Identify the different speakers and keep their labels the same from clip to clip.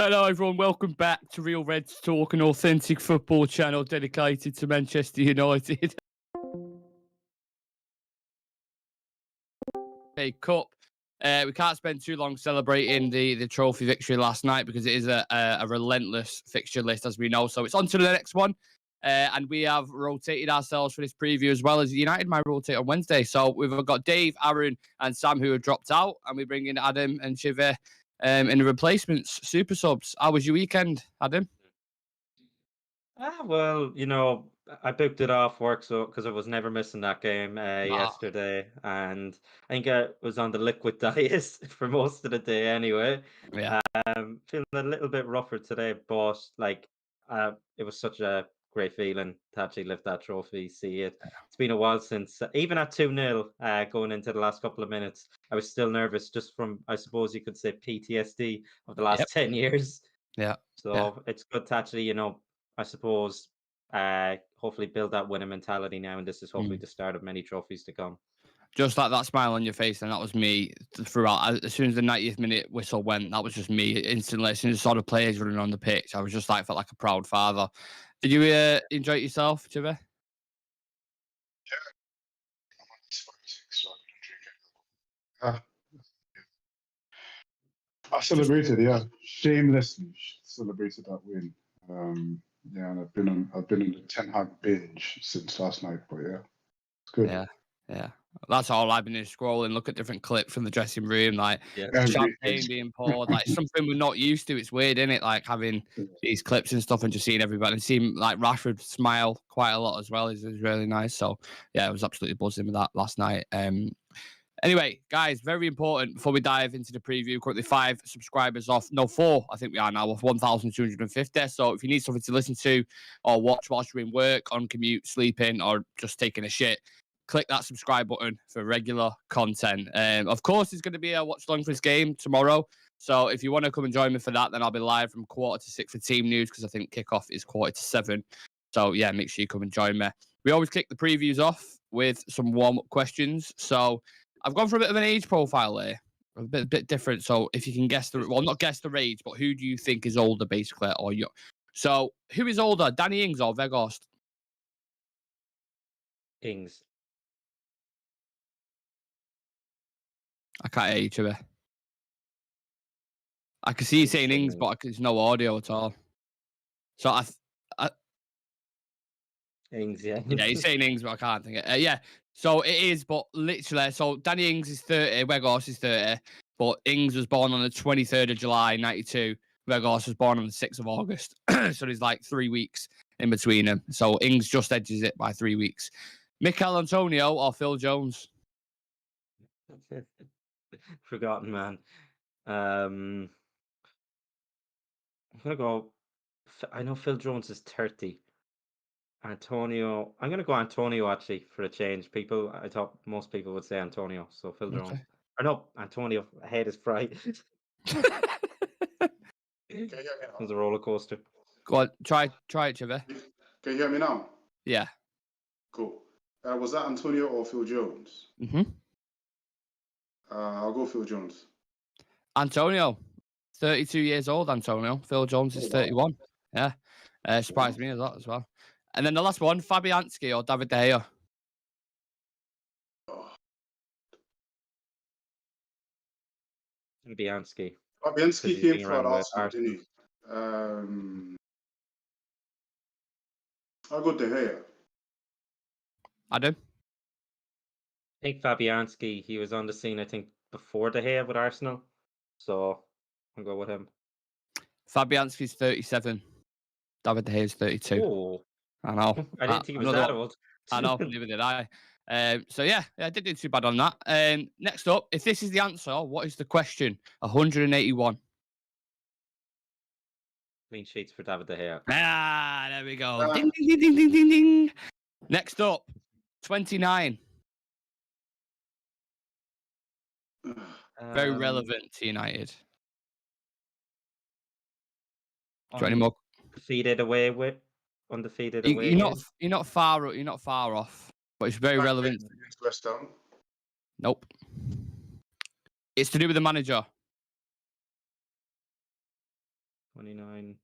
Speaker 1: Hello, everyone. Welcome back to Real Reds Talk, an authentic football channel dedicated to Manchester United. Cup. We can't spend too long celebrating the trophy victory last night because it is a relentless fixture list, as we know. So it's on to the next one. And we have rotated ourselves for this preview as well as United might rotate on Wednesday. So we've got Dave, Aaron, and Sam who have dropped out, and we bring in Adam and Chive in the replacements, super subs. How was your weekend, Adam?
Speaker 2: Well, I booked it off work so because I was never missing that game yesterday, and I think I was on the liquid diet for most of the day anyway.
Speaker 1: Yeah.
Speaker 2: Feeling a little bit rougher today, but it was such a great feeling to actually lift that trophy, see it. It's been a while since, even at 2-0, going into the last couple of minutes, I was still nervous just from, I suppose you could say, PTSD of the
Speaker 1: Yep.
Speaker 2: last 10 years.
Speaker 1: Yeah.
Speaker 2: So it's good to actually, I suppose, hopefully build that winning mentality now, and this is hopefully the start of many trophies to come.
Speaker 1: Just like that smile on your face, and that was me throughout. As soon as the 90th minute whistle went, that was just me instantly. As soon as I saw the players running on the pitch, I was just felt like a proud father. Did you enjoy it yourself, Chive?
Speaker 3: Yeah, I'm on this fight, so I'm enjoying it. I celebrated, yeah, shamelessly celebrated that win. Yeah, and I've been on the Ten Hag binge since last night, but yeah, it's good.
Speaker 1: Yeah. That's all I've been doing, scrolling, look at different clips from the dressing room, like
Speaker 2: Yeah.
Speaker 1: champagne being poured, like something we're not used to. It's weird, isn't it? Like having these clips and stuff and just seeing everybody and seeing like Rashford smile quite a lot as well is really nice. So yeah, I was absolutely buzzing with that last night. Anyway, guys, very important before we dive into the preview. Currently 5 subscribers off. No, 4. I think we are now off 1,250. So if you need something to listen to or watch whilst you're in work, on commute, sleeping, or just taking a shit, click that subscribe button for regular content. Of course, there's going to be a watch along for this game tomorrow. So if you want to come and join me for that, then I'll be live from 5:45 for team news because I think kickoff is 6:45. So yeah, make sure you come and join me. We always kick the previews off with some warm-up questions. So I've gone for a bit of an age profile here, a bit different. So if you can guess not guess the age, but who do you think is older, basically, or young? So who is older, Danny Ings or Weghorst?
Speaker 2: Ings.
Speaker 1: I can't hear you, Chive. I can see you saying Ings, but there's no audio at all. So
Speaker 2: Ings, yeah.
Speaker 1: Yeah, he's saying Ings, but I can't think it. Yeah, so it is, but literally, so Danny Ings is 30, Weghorst is 30, but Ings was born on the 23rd of July, 92. Weghorst was born on the 6th of August. So there's like 3 weeks in between them. So Ings just edges it by 3 weeks. Mikel Antonio or Phil Jones?
Speaker 2: Forgotten, man. I'm gonna go. I know Phil Jones is 30. Antonio. I'm gonna go Antonio actually for a change. I thought most people would say Antonio, so Phil Jones.
Speaker 1: Okay.
Speaker 2: Or no, Antonio. Head is fried. It was a roller coaster.
Speaker 1: Go on, try it, Chive.
Speaker 3: Can you hear me now?
Speaker 1: Yeah.
Speaker 3: Cool. Was that Antonio or Phil Jones? I'll go Phil Jones.
Speaker 1: Antonio, 32 years old, Antonio. Phil Jones is 31. Yeah. Surprised me a lot as well. And then the last one, Fabianski or David De Gea?
Speaker 2: Fabianski.
Speaker 3: Fabianski came for Arsenal, didn't he? I'll go De Gea.
Speaker 1: Adam?
Speaker 2: I think Fabianski, he was on the scene, I think, before De Gea with Arsenal. So I'll go with him.
Speaker 1: Fabianski's 37. David De Gea's 32.
Speaker 2: Oh.
Speaker 1: I know.
Speaker 2: I didn't think he was that old.
Speaker 1: I know, neither did I. So yeah, I didn't do too bad on that. Next up, if this is the answer, what is the question? 181.
Speaker 2: Clean sheets for David De Gea.
Speaker 1: There we go. Ding, ding, ding, ding, ding, ding, ding. Next up, 29. Very relevant to United. Do you want any more?
Speaker 2: Undefeated away.
Speaker 1: You're not far off, but it's very relevant.
Speaker 3: West Ham.
Speaker 1: Nope. It's to do with the manager.
Speaker 2: 29.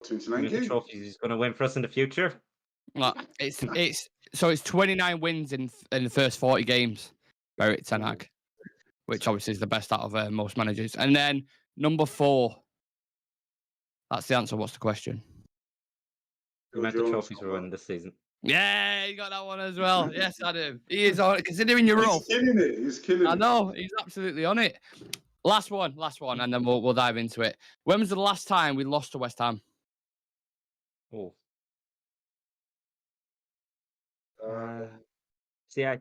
Speaker 2: How many
Speaker 3: 2019.
Speaker 2: trophies he's going to win for us in the future?
Speaker 1: It's 29 wins in the first 40 games. Erik ten Hag, which obviously is the best out of most managers. And then number 4. That's the answer. What's the question?
Speaker 2: The amount of trophies we're winning this season.
Speaker 1: Yeah, you got that one as well. Yes, Adam. He is on it. Considering you're rough.
Speaker 3: He's killing it. He's killing it.
Speaker 1: I know. He's absolutely on it. Last one, and then we'll dive into it. When was the last time we lost to West Ham?
Speaker 2: Oh. See, I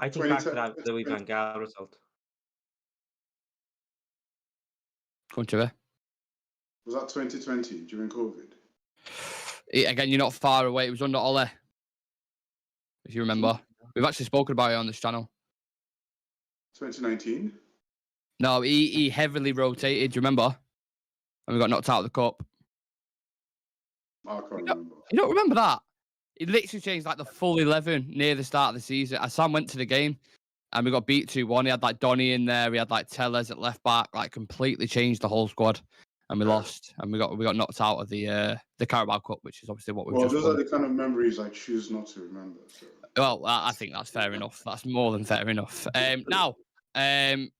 Speaker 2: think back to that Louis van Gaal result.
Speaker 1: Country.
Speaker 3: Was that 2020 during COVID?
Speaker 1: Again, you're not far away. It was under Ole, if you remember. We've actually spoken about it on this channel.
Speaker 3: 2019?
Speaker 1: No, he heavily rotated. Do you remember? And we got knocked out of the cup.
Speaker 3: I can't remember.
Speaker 1: You don't remember that? He literally changed like the full 11 near the start of the season. Sam went to the game and we got beat 2-1. He had like Donny in there. He had like Tellez at left back. Like completely changed the whole squad. And we lost. And we got knocked out of the Carabao Cup, which is obviously what we've just
Speaker 3: those
Speaker 1: won.
Speaker 3: are the kind of memories I choose not to remember. So.
Speaker 1: Well, I think that's fair enough. That's more than fair enough. Now,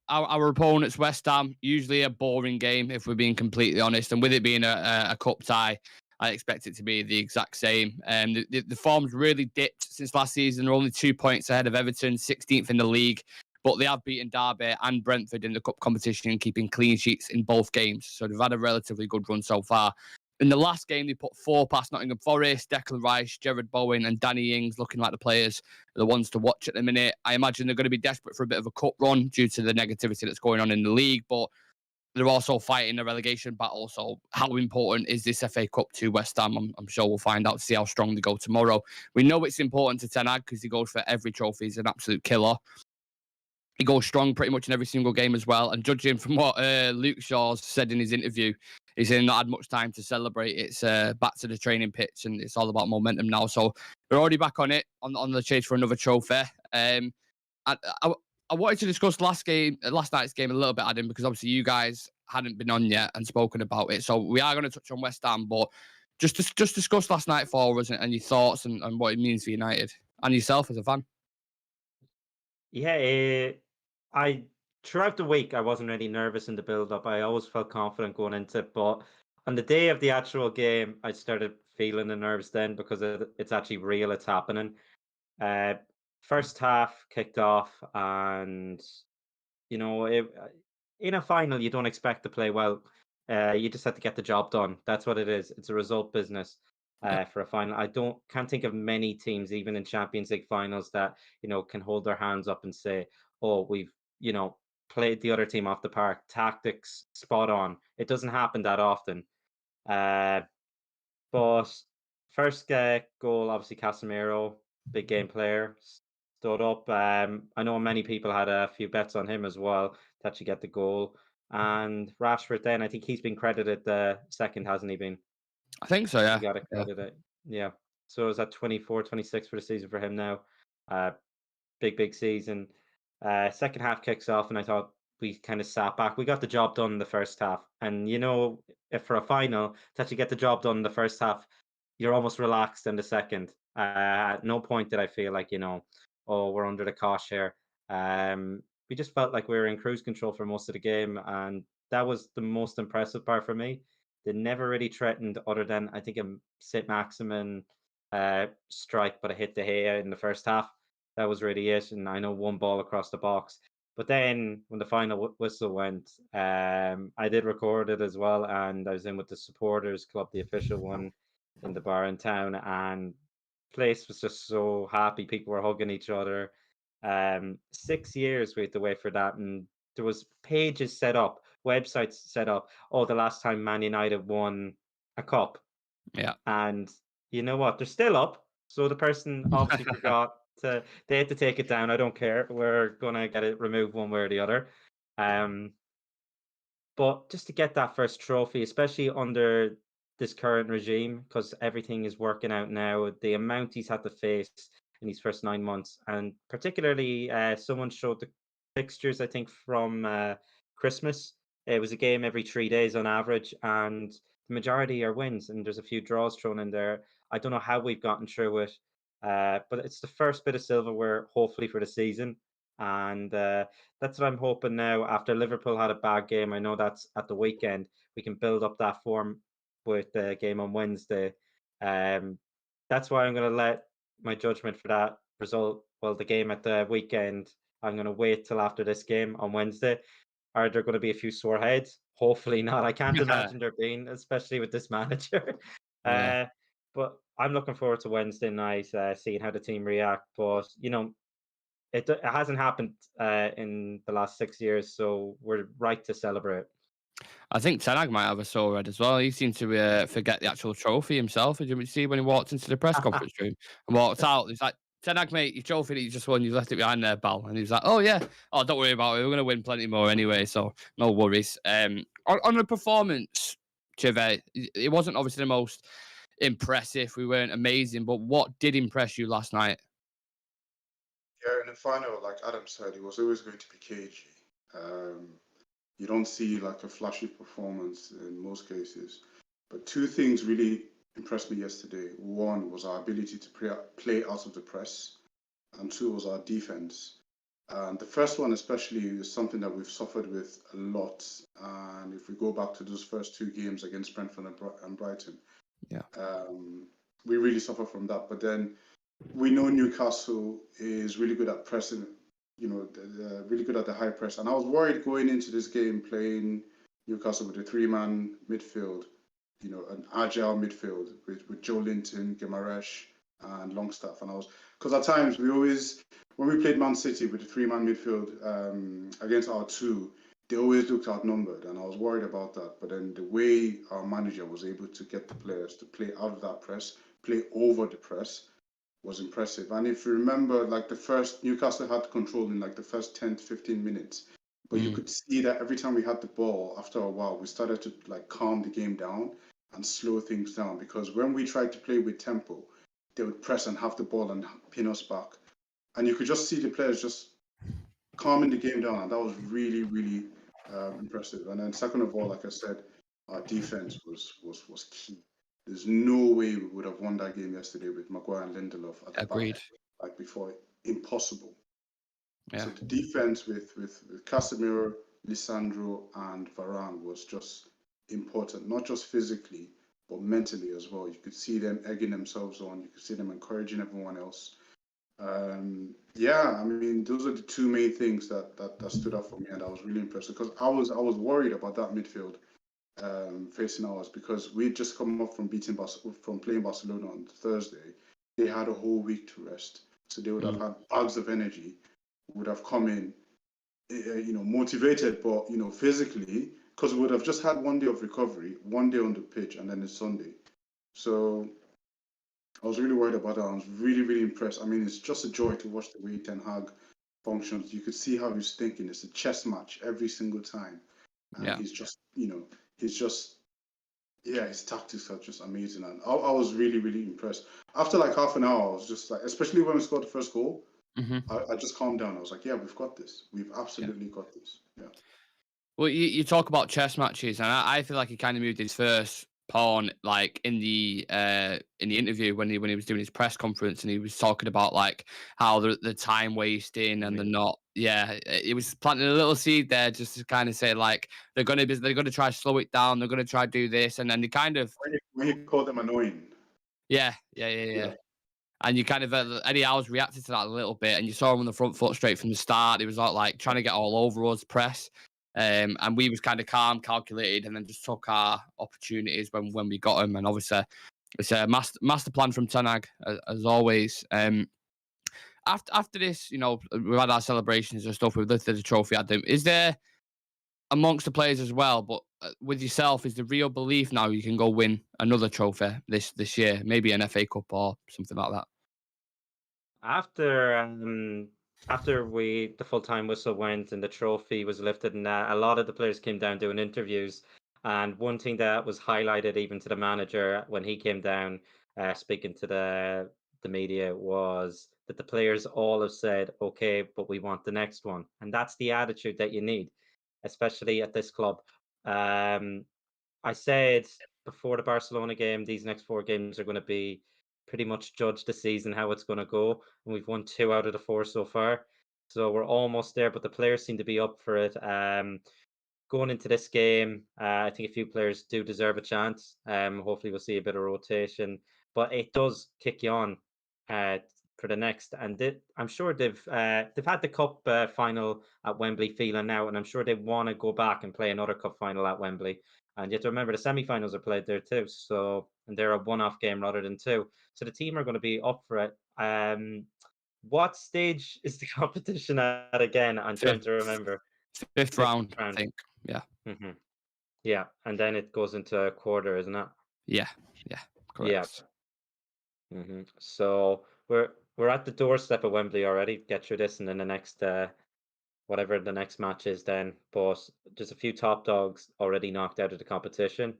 Speaker 1: our opponents, West Ham, usually a boring game, if we're being completely honest. And with it being a cup tie, I expect it to be the exact same. The form's really dipped since last season. They're only 2 points ahead of Everton, 16th in the league. But they have beaten Derby and Brentford in the cup competition, keeping clean sheets in both games. So they've had a relatively good run so far. In the last game, they put 4 past Nottingham Forest, Declan Rice, Jared Bowen and Danny Ings, looking like the players, the ones to watch at the minute. I imagine they're going to be desperate for a bit of a cup run due to the negativity that's going on in the league, but they're also fighting a relegation battle. So how important is this FA Cup to West Ham? I'm sure we'll find out to see how strong they go tomorrow. We know it's important to Ten Hag because he goes for every trophy. He's an absolute killer. He goes strong pretty much in every single game as well. And judging from what Luke Shaw said in his interview, he's not had much time to celebrate. It's back to the training pitch and it's all about momentum now. So we're already back on it, on the chase for another trophy. I wanted to discuss last night's game a little bit, Adam, because obviously you guys hadn't been on yet and spoken about it. So we are going to touch on West Ham, but just discuss last night for us and your thoughts and what it means for United and yourself as a fan.
Speaker 2: Yeah, throughout the week I wasn't really nervous in the build-up. I always felt confident going into it, but on the day of the actual game, I started feeling the nerves then because it's actually real. It's happening. First half kicked off, and in a final, you don't expect to play well. You just have to get the job done. That's what it is. It's a result business. For a final, can't think of many teams, even in Champions League finals, that can hold their hands up and say, "Oh, we've played the other team off the park. Tactics spot on." It doesn't happen that often. But first goal, obviously Casemiro, big game player, stood up. I know many people had a few bets on him as well to actually get the goal. And Rashford, then I think he's been credited the second, hasn't he been?
Speaker 1: I think so, yeah.
Speaker 2: He got it credited. Yeah. So is that 24, 26 for the season for him now? Big season. Second half kicks off, and I thought we kind of sat back. We got the job done in the first half. And if for a final, to actually get the job done in the first half, you're almost relaxed in the second. At no point did I feel like, oh, we're under the cosh here. We just felt like we were in cruise control for most of the game, and that was the most impressive part for me. They never really threatened, other than I think a St. Maximin strike, but it hit De Gea in the first half. That was really it. And I know one ball across the box. But then when the final whistle went, I did record it as well, and I was in with the supporters club, the official one, in the bar in town, and place was just so happy. People were hugging each other. 6 years we had to wait for that, and there was pages set up, websites set up. Oh, the last time Man United won a cup.
Speaker 1: Yeah.
Speaker 2: And you know what? They're still up. So the person obviously forgot they had to take it down. I don't care. We're gonna get it removed one way or the other. But just to get that first trophy, especially under this current regime, because everything is working out now, the amount he's had to face in these first 9 months, and particularly someone showed the fixtures, I think, from Christmas, it was a game every 3 days on average, and the majority are wins, and there's a few draws thrown in there. I don't know how we've gotten through it, but it's the first bit of silverware, hopefully, for the season. And that's what I'm hoping now. After Liverpool had a bad game, I know that's at the weekend. We can build up that form with the game on Wednesday. Um, that's why I'm going to let my judgment for that result, well, the game at the weekend, I'm going to wait till after this game on Wednesday. Are there going to be a few sore heads? Hopefully not. I can't imagine there being, especially with this manager.
Speaker 1: Yeah.
Speaker 2: But I'm looking forward to Wednesday night, seeing how the team react. But it hasn't happened in the last 6 years, so we're right to celebrate.
Speaker 1: I think Ten Hag might have a sore head as well. He seemed to forget the actual trophy himself. Did you see when he walked into the press conference room and walked out? He's like, Ten Hag, mate, your trophy that you just won, you left it behind there, pal. And he was like, oh, yeah. Oh, don't worry about it. We're going to win plenty more anyway, so no worries. On the performance, Chive, it wasn't obviously the most impressive. We weren't amazing, but what did impress you last night?
Speaker 3: Yeah, in the final, like Adam said, it was always going to be cagey. You don't see like a flashy performance in most cases. But two things really impressed me yesterday. One was our ability to play out of the press, and two was our defense. And the first one, especially, is something that we've suffered with a lot. And if we go back to those first two games against Brentford and Brighton,
Speaker 1: Yeah.
Speaker 3: We really suffer from that. But then we know Newcastle is really good at pressing, really good at the high press. And I was worried going into this game playing Newcastle with a three-man midfield, an agile midfield with Joe Linton, Guimaraes, and Longstaff. And because at times when we played Man City with a three-man midfield against our two, they always looked outnumbered, and I was worried about that. But then the way our manager was able to get the players to play out of that press, play over the press, was impressive. And if you remember, like the first, Newcastle had control in like the first 10 to 15 minutes. But you could see that every time we had the ball, after a while, we started to like calm the game down and slow things down. Because when we tried to play with tempo, they would press and have the ball and pin us back. And you could just see the players just calming the game down. And that was really, really impressive. And then second of all, like I said, our defense was key. There's no way we would have won that game yesterday with Maguire and Lindelof at the
Speaker 1: Agreed.
Speaker 3: back like before. Impossible.
Speaker 1: Yeah.
Speaker 3: So the defense with Casemiro, Lisandro, and Varane was just important, not just physically, but mentally as well. You could see them egging themselves on. You could see them encouraging everyone else. I mean, those are the two main things that stood out for me, and I was really impressed because I was worried about that midfield facing ours because we'd just come up from playing Barcelona on Thursday. They had a whole week to rest, so they would have had bags of energy, would have come in, motivated, but physically, because we would have just had 1 day of recovery, 1 day on the pitch, and then it's Sunday. So I was really worried about that. I was really, really impressed. I mean, it's just a joy to watch the way Ten Hag functions. You could see how he's thinking. It's a chess match every single time. And he's just, his tactics are just amazing. And I was really, really impressed. After like half an hour, I was just like, especially when we scored the first goal, I just calmed down. I was like, yeah, we've got this. We've absolutely got this. Yeah.
Speaker 1: Well, you talk about chess matches, and I feel like he kind of moved his first pawn like in the interview when he was doing his press conference, and he was talking about like how the time wasting and the not. Yeah, he was planting a little seed there just to kind of say like they're gonna try to slow it down, they're gonna try to do this, and then they kind of
Speaker 3: when you call them annoying.
Speaker 1: Yeah. And you kind of Eddie Howe's reacted to that a little bit, and you saw him on the front foot straight from the start. He was like trying to get all over us press. And we was kind of calm, calculated, and then just took our opportunities when we got them. And obviously, it's a master plan from Ten Hag, as always. After this, we've had our celebrations and stuff. We've lifted the trophy at them. Is there amongst the players as well, but with yourself, is the real belief now you can go win another trophy this year, maybe an FA Cup or something like that?
Speaker 2: After the full time whistle went and the trophy was lifted, and a lot of the players came down doing interviews. And one thing that was highlighted even to the manager when he came down speaking to the media was that the players all have said, "Okay, but we want the next one," and that's the attitude that you need. especially at this club. I said before the Barcelona game, these next 4 games are going to be pretty much judge the season, how it's going to go. And we've won 2 out of the 4 so far. So we're almost there, but the players seem to be up for it. Going into this game, I think a few players do deserve a chance. Hopefully we'll see a bit of rotation, but it does kick you on for the next. And I'm sure they've had the cup final at Wembley feeling now, and I'm sure they want to go back and play another cup final at Wembley. And you have to remember the semi-finals are played there too. So, and they're a one-off game rather than 2. So the team are going to be up for it. What stage is the competition at again? I'm trying to remember.
Speaker 1: Fifth round, I think. Yeah.
Speaker 2: Mm-hmm. Yeah, and then it goes into a quarter, isn't it?
Speaker 1: Yeah. Correct.
Speaker 2: Yeah. So we're at the doorstep of Wembley already. Get through this, and then the next whatever the next match is then. But there's a few top dogs already knocked out of the competition.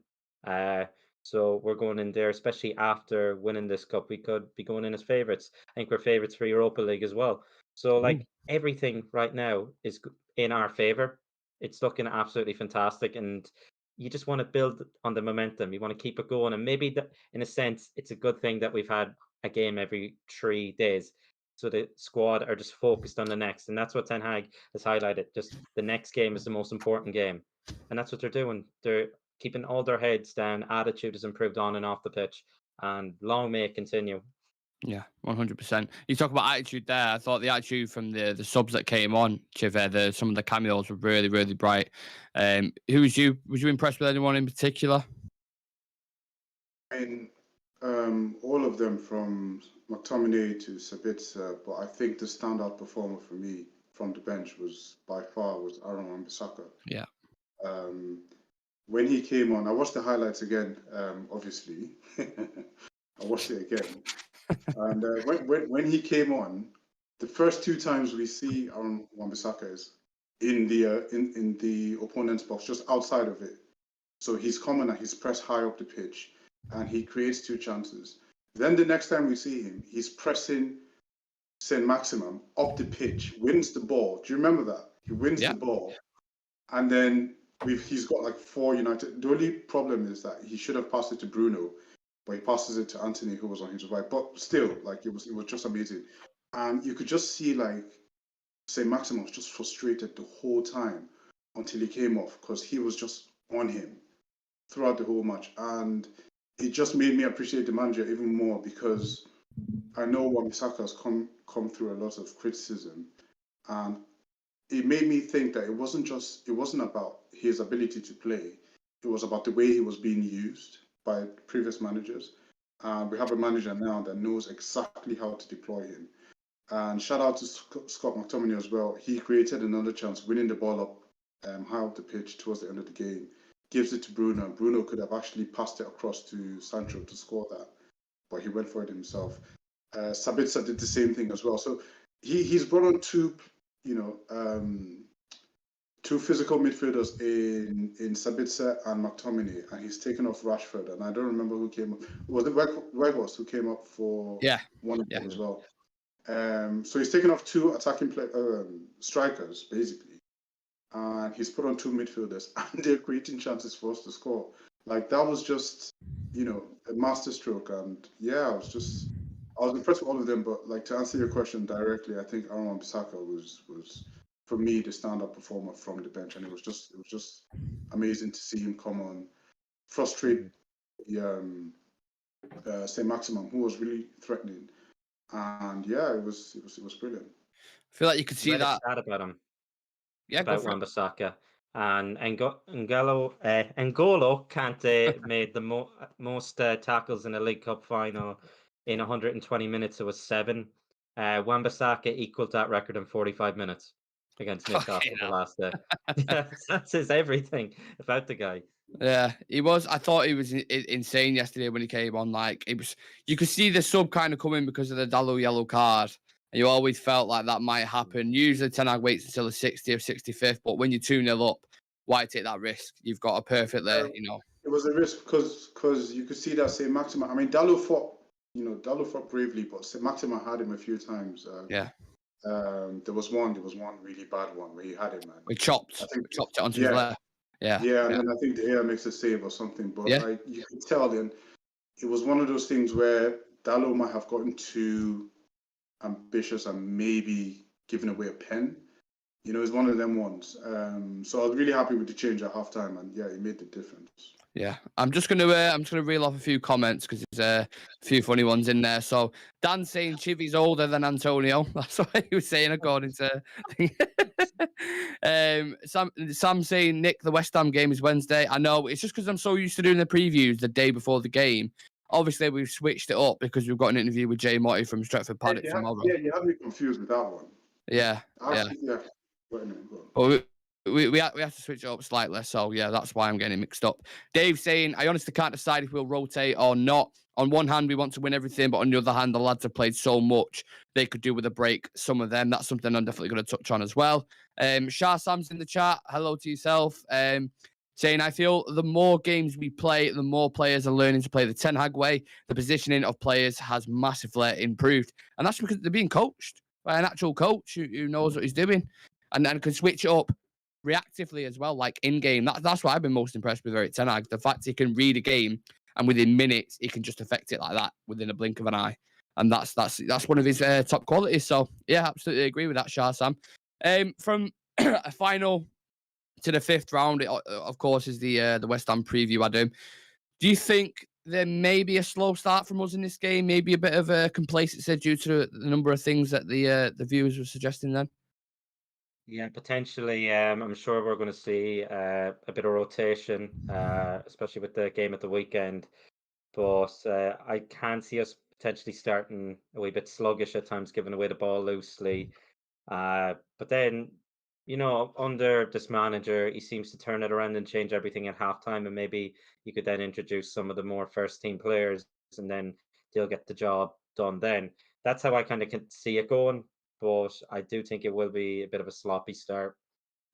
Speaker 2: So we're going in there, especially after winning this cup, we could be going in as favourites. I think we're favourites for Europa League as well. So like everything right now is in our favour. It's looking absolutely fantastic, and you just want to build on the momentum. You want to keep it going, and maybe in a sense, it's a good thing that we've had a game every 3 days. So the squad are just focused on the next, and that's what Ten Hag has highlighted. Just the next game is the most important game, and that's what they're doing. They're keeping all their heads down. Attitude has improved on and off the pitch, and long may it continue.
Speaker 1: Yeah, 100%. You talk about attitude there. I thought the attitude from the subs that came on, Chive, some of the cameos were really, really bright. Who was you? Was you impressed with anyone in particular?
Speaker 3: And all of them from McTominay to Sabitzer, but I think the standout performer for me from the bench was by far Aaron Wan-Bissaka.
Speaker 1: Yeah.
Speaker 3: When he came on, I watched the highlights again. Obviously, I watched it again, and when he came on, the first 2 times we see Aaron Wan-Bissaka is in the opponent's box, just outside of it. So he's coming and he's pressed high up the pitch, and he creates 2 chances. Then the next time we see him, he's pressing Saint-Maximin up the pitch, wins the ball. Do you remember that? He wins the ball, and then he's got like 4 United. The only problem is that he should have passed it to Bruno, but he passes it to Anthony, who was on his right. But still, like it was just amazing, and you could just see like Saint-Maximin was just frustrated the whole time until he came off, because he was just on him throughout the whole match, and it just made me appreciate the manager even more, because I know Wan-Bissaka has come through a lot of criticism, and it made me think that it wasn't about his ability to play. It was about the way he was being used by previous managers. We have a manager now that knows exactly how to deploy him. And shout out to Scott McTominay as well. He created another chance, winning the ball up high up the pitch towards the end of the game. Gives it to Bruno. Bruno could have actually passed it across to Sancho to score that, but he went for it himself. Sabitzer did the same thing as well. So he's brought on 2 physical midfielders in Sabitzer and McTominay, and he's taken off Rashford, and I don't remember who came up. Was it Weghorst who came up for one of them as well? So he's taken off 2 attacking strikers, basically, and he's put on 2 midfielders, and they're creating chances for us to score. Like, that was just, a masterstroke, and I was impressed with all of them. But like, to answer your question directly, I think Aaron Wan-Bissaka was for me the stand-up performer from the bench, and it was just amazing to see him come on, frustrate Saint-Maximin, who was really threatening, and it was brilliant.
Speaker 1: I feel like you could see that
Speaker 2: about him.
Speaker 1: Yeah,
Speaker 2: about Wan-Bissaka. And N'Golo Kante made the most tackles in a League Cup final in 120 minutes. It was 7. Wan-Bissaka equaled that record in 45 minutes against Newcastle the last day. That says everything about the guy.
Speaker 1: Yeah, he was. I thought he was insane yesterday when he came on. Like, it was, you could see the sub kind of coming because of the Dalot yellow card. And you always felt like that might happen. Usually Ten Hag waits until the 60th, 65th, but when you're 2-0 up, why take that risk? You've got a perfect there,
Speaker 3: It was a risk because you could see that Saint-Maximin. I mean, Dalot fought bravely, but Saint-Maximin had him a few times. There was one really bad one where he had it, man.
Speaker 1: We chopped it onto his left.
Speaker 3: Yeah, and then I think De Gea makes a save or something. But you could tell then it was one of those things where Dalot might have gotten too ambitious and maybe given away a pen. You know, it's one of them ones. So I was really happy with the change at halftime, and yeah, it made the difference.
Speaker 1: Yeah, I'm just gonna reel off a few comments because there's a few funny ones in there. So Dan saying Chivy's older than Antonio. That's what he was saying according to. Sam saying Nick, the West Ham game is Wednesday. I know it's just because I'm so used to doing the previews the day before the game. Obviously, we've switched it up because we've got an interview with Jay Motti from Stretford Paddock tomorrow.
Speaker 3: Yeah, you have me confused with that one.
Speaker 1: Yeah. Well, we have to switch it up slightly, so yeah, that's why I'm getting mixed up. Dave saying, I honestly can't decide if we'll rotate or not. On one hand, we want to win everything, but on the other hand, the lads have played so much they could do with a break. Some of them, that's something I'm definitely going to touch on as well. Shah Sam's in the chat. Hello to yourself. Saying, I feel the more games we play, the more players are learning to play the Ten Hag way. The positioning of players has massively improved, and that's because they're being coached by an actual coach who knows what he's doing and can switch it up reactively as well, like in game. That's what I've been most impressed with Eric Ten Hag. The fact he can read a game and within minutes he can just affect it like that within a blink of an eye, and that's one of his top qualities. So yeah, absolutely agree with that, Shah Sam. From a final to the fifth round, it, of course, is the West Ham preview. Adam, do you think there may be a slow start from us in this game? Maybe a bit of a complacency due to the number of things that the viewers were suggesting then?
Speaker 2: Yeah, potentially. I'm sure we're going to see a bit of rotation, especially with the game at the weekend. But I can see us potentially starting a wee bit sluggish at times, giving away the ball loosely. But then, under this manager, he seems to turn it around and change everything at halftime. And maybe you could then introduce some of the more first team players, and then they'll get the job done then. That's how I kind of can see it going. But I do think it will be a bit of a sloppy start.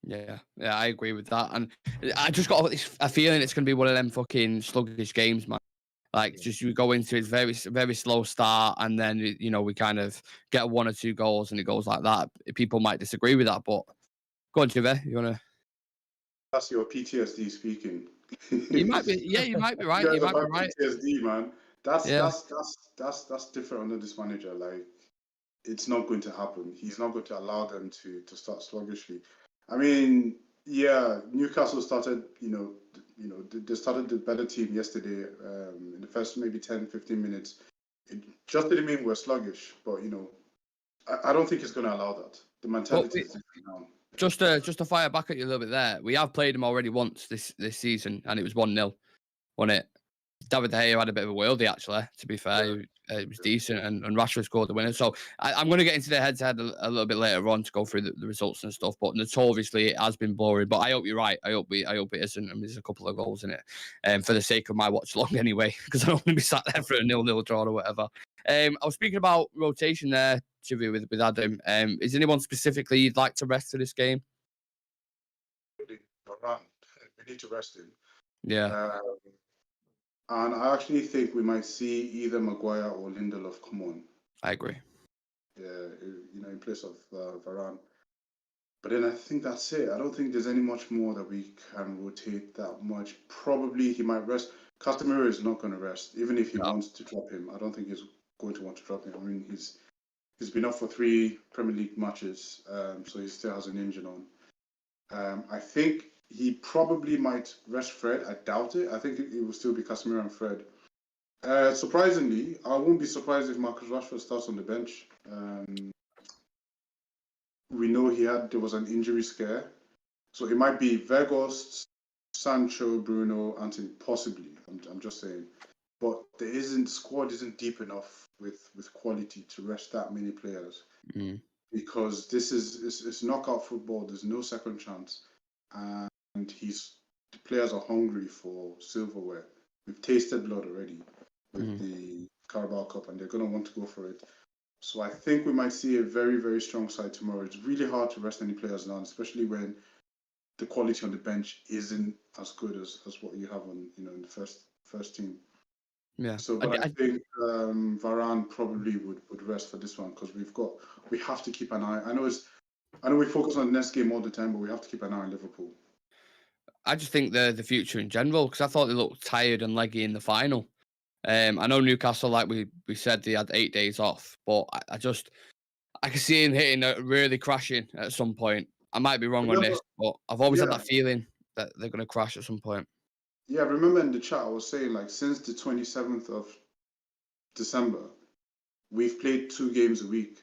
Speaker 1: Yeah, I agree with that. And I just got a feeling it's going to be one of them fucking sluggish games, man. Like, just you go into it very, very slow start, and then, we kind of get 1 or 2 goals, and it goes like that. People might disagree with that, but go on, Jive. You want to?
Speaker 3: That's your PTSD speaking.
Speaker 1: You might be right. You might be right.
Speaker 3: PTSD, man. That's different under this manager. Like, it's not going to happen. He's not going to allow them to start sluggishly. I mean, yeah, Newcastle started, they started the better team yesterday in the first maybe 10, 15 minutes. It just didn't mean we're sluggish, but, I don't think he's going to allow that. The mentality is different now.
Speaker 1: Just to fire back at you a little bit there, we have played him already once this season, and it was 1-0, wasn't it? David De Gea had a bit of a worldie, actually, to be fair. It was decent, and Rashford scored the winner. So I'm going to get into the head-to-head a little bit later on to go through the results and stuff. But notoriously, it has been boring. But I hope you're right. I hope it isn't. And there's a couple of goals in it, for the sake of my watch long anyway, because I don't want to be sat there for a 0-0 draw or whatever. I was speaking about rotation there, Chivi, with Adam. Is anyone specifically you'd like to rest for this game?
Speaker 3: Varane. We need to rest him.
Speaker 1: Yeah.
Speaker 3: And I actually think we might see either Maguire or Lindelof come on.
Speaker 1: I agree.
Speaker 3: Yeah, in place of Varane. But then I think that's it. I don't think there's any much more that we can rotate that much. Probably he might rest. Casemiro is not going to rest, even if he wants to drop him. I don't think he's going to want to drop him. I mean, he's been up for 3 Premier League matches, so he still has an engine on. I think he probably might rest Fred. I doubt it. I think it will still be Casemiro and Fred. Surprisingly, I won't be surprised if Marcus Rashford starts on the bench. We know there was an injury scare. So it might be Vegas, Sancho, Bruno, Anthony, possibly. I'm just saying. But the squad isn't deep enough with quality to rest that many players. Because it's knockout football. There's no second chance. And the players are hungry for silverware. We've tasted blood already with the Carabao Cup, and they're going to want to go for it. So I think we might see a very, very strong side tomorrow. It's really hard to rest any players down, especially when the quality on the bench isn't as good as what you have on in the first team.
Speaker 1: Yeah.
Speaker 3: So, but I think Varane probably would rest for this one because we have to keep an eye. I know we focus on the next game all the time, but we have to keep an eye on Liverpool.
Speaker 1: I just think the future in general, because I thought they looked tired and leggy in the final. I know Newcastle, like we said, they had 8 days off, but I can see him hitting really crashing at some point. I might be wrong on this, but I've always had that feeling that they're going to crash at some point.
Speaker 3: Yeah, remember in the chat I was saying, like, since the 27th of December, we've played 2 games a week,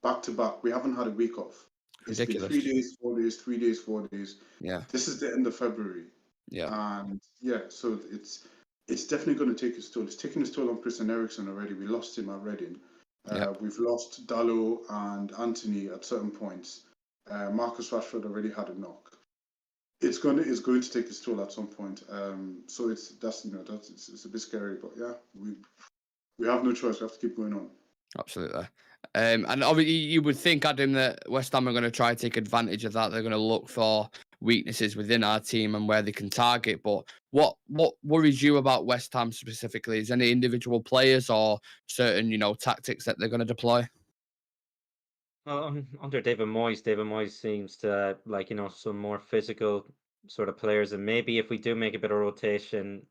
Speaker 3: back to back. We haven't had a week off. It's
Speaker 1: Ridiculous.
Speaker 3: been 3 days, 4 days, 3 days, 4 days.
Speaker 1: Yeah.
Speaker 3: This is the end of February.
Speaker 1: Yeah.
Speaker 3: And so it's definitely going to take its toll. It's taking its toll on Christian Eriksen already. We lost him at Reading. We've lost Dalot and Anthony at certain points. Marcus Rashford already had a knock. It's going to take its toll at some point. So it's a bit scary, but yeah, we have no choice. We have to keep going on.
Speaker 1: Absolutely. And obviously, you would think, Adam, that West Ham are going to try to take advantage of that. They're going to look for weaknesses within our team and where they can target. But what worries you about West Ham specifically? Is any individual players or certain, tactics that they're going to deploy?
Speaker 2: Well, under David Moyes seems to like, some more physical sort of players. And maybe if we do make a bit of rotation,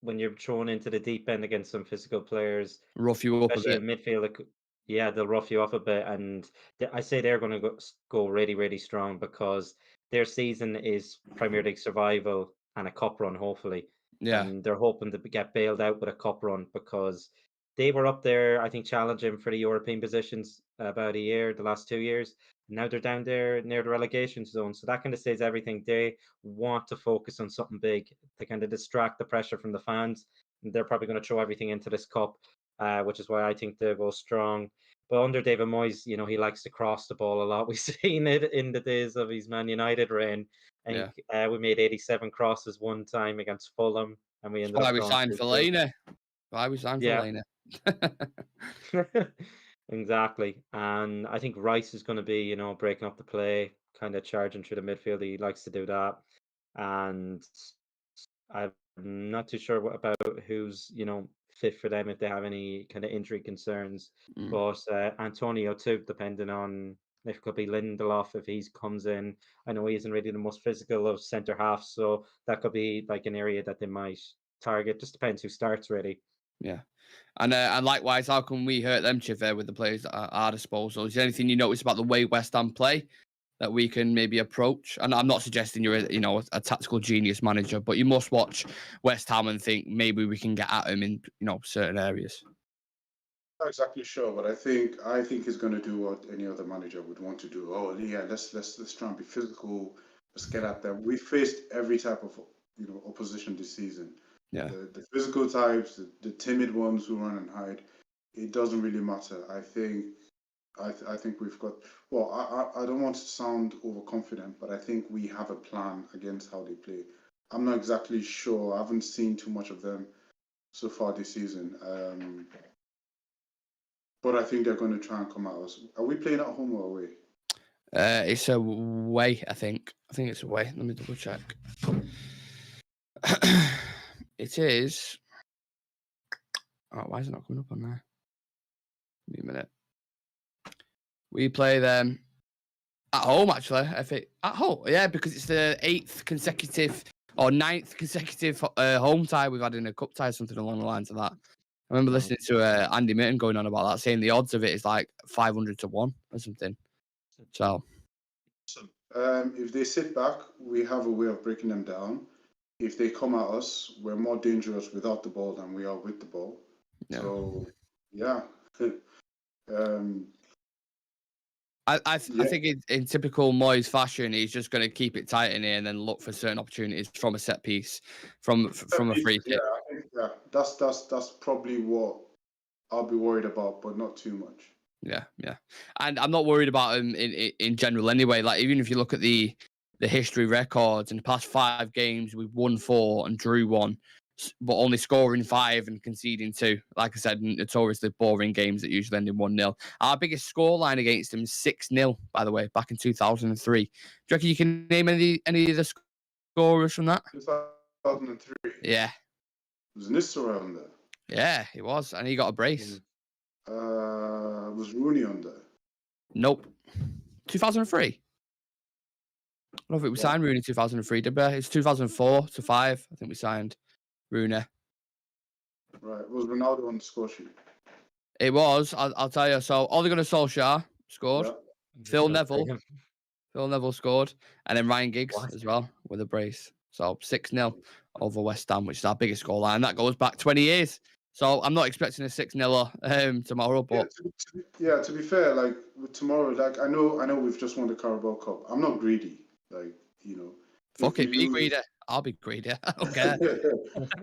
Speaker 2: when you're thrown into the deep end against some physical players,
Speaker 1: Rough you up a
Speaker 2: especially
Speaker 1: bit.
Speaker 2: in midfield, they'll rough you off a bit. And I say they're going to go really, really strong because their season is Premier League survival and a cup run, hopefully.
Speaker 1: Yeah.
Speaker 2: And they're hoping to get bailed out with a cup run because they were up there, I think, challenging for the European positions about the last 2 years. Now they're down there near the relegation zone. So that kind of says everything. They want to focus on something big to kind of distract the pressure from the fans. And they're probably going to throw everything into this cup, which is why I think they'll go strong. But under David Moyes, he likes to cross the ball a lot. We've seen it in the days of his Man United reign. I think we made 87 crosses one time against Fulham, and we ended
Speaker 1: Why
Speaker 2: up
Speaker 1: we
Speaker 2: drawing
Speaker 1: signed
Speaker 2: 2-2.
Speaker 1: Fellaini. Why we signed Fellaini.
Speaker 2: Exactly. And I think Rice is going to be, breaking up the play, kind of charging through the midfield. He likes to do that. And I'm not too sure about who's, fit for them if they have any kind of injury concerns. But Antonio too, depending on if it could be Lindelof if he comes in. I know he isn't really the most physical of centre halves, so that could be like an area that they might target. Just depends who starts really.
Speaker 1: Yeah. And likewise, how can we hurt them, Chief, with the players at our disposal? Is there anything you notice about the way West Ham play that we can maybe approach? And I'm not suggesting you're a tactical genius manager, but you must watch West Ham and think maybe we can get at them in certain areas.
Speaker 3: Not exactly sure, but I think he's going to do what any other manager would want to do. Oh yeah, let's try and be physical. Let's get at them. We faced every type of opposition this season.
Speaker 1: Yeah.
Speaker 3: The physical types, the timid ones who run and hide. It doesn't really matter. I think we've got. Well, I don't want to sound overconfident, but I think we have a plan against how they play. I'm not exactly sure. I haven't seen too much of them so far this season. But I think they're going to try and come at us. Are we playing at home or away?
Speaker 1: It's away, I think. I think it's away. Let me double check. It is. Oh, why is it not coming up on there? Give me a minute. We play them at home, actually. At home, yeah, because it's the 9th consecutive home tie we've had in a cup tie, something along the lines of that. I remember listening to Andy Mitten going on about that, saying the odds of it is like 500 to 1 or something. So,
Speaker 3: if they sit back, we have a way of breaking them down. If they come at us, we're more dangerous without the ball than we are with the ball.
Speaker 1: Yeah.
Speaker 3: So, yeah.
Speaker 1: I think in typical Moyes fashion, he's just going to keep it tight in here and then look for certain opportunities from a set piece, from a free kick.
Speaker 3: Yeah, I think that's probably what I'll be worried about, but not too much.
Speaker 1: Yeah. And I'm not worried about him in general anyway. Like, even if you look at the history records, in the past 5 games, we've won 4 and drew 1, but only scoring 5 and conceding 2. Like I said, notoriously boring games that usually end in 1-0. Our biggest scoreline against them is 6-0, by the way, back in 2003. Do you reckon you can name any of the scorers from that?
Speaker 3: 2003?
Speaker 1: Yeah.
Speaker 3: Was Nistelrooy on there?
Speaker 1: Yeah, he was, and he got a brace.
Speaker 3: Was Rooney on there?
Speaker 1: Nope. 2003. I don't think we
Speaker 3: Yeah.
Speaker 1: signed Rooney 2003, did we? It's 2004 to 5. I think we signed Rooney.
Speaker 3: Right. Was Ronaldo on the score sheet?
Speaker 1: It was. I'll tell you. So Ole Gunnar Solskjaer scored.
Speaker 3: Yeah.
Speaker 1: Phil Neville scored, and then Ryan Giggs
Speaker 2: What?
Speaker 1: as well with a brace. So 6-0 over West Ham, which is our biggest goal line. That goes back 20 years. So I'm not expecting a 6-0 tomorrow, but
Speaker 3: To be fair, like with tomorrow, like I know we've just won the Carabao Cup. I'm not greedy, like
Speaker 1: fuck it,
Speaker 3: if we
Speaker 1: be
Speaker 3: lose,
Speaker 1: greedy. I'll be greedy. Okay.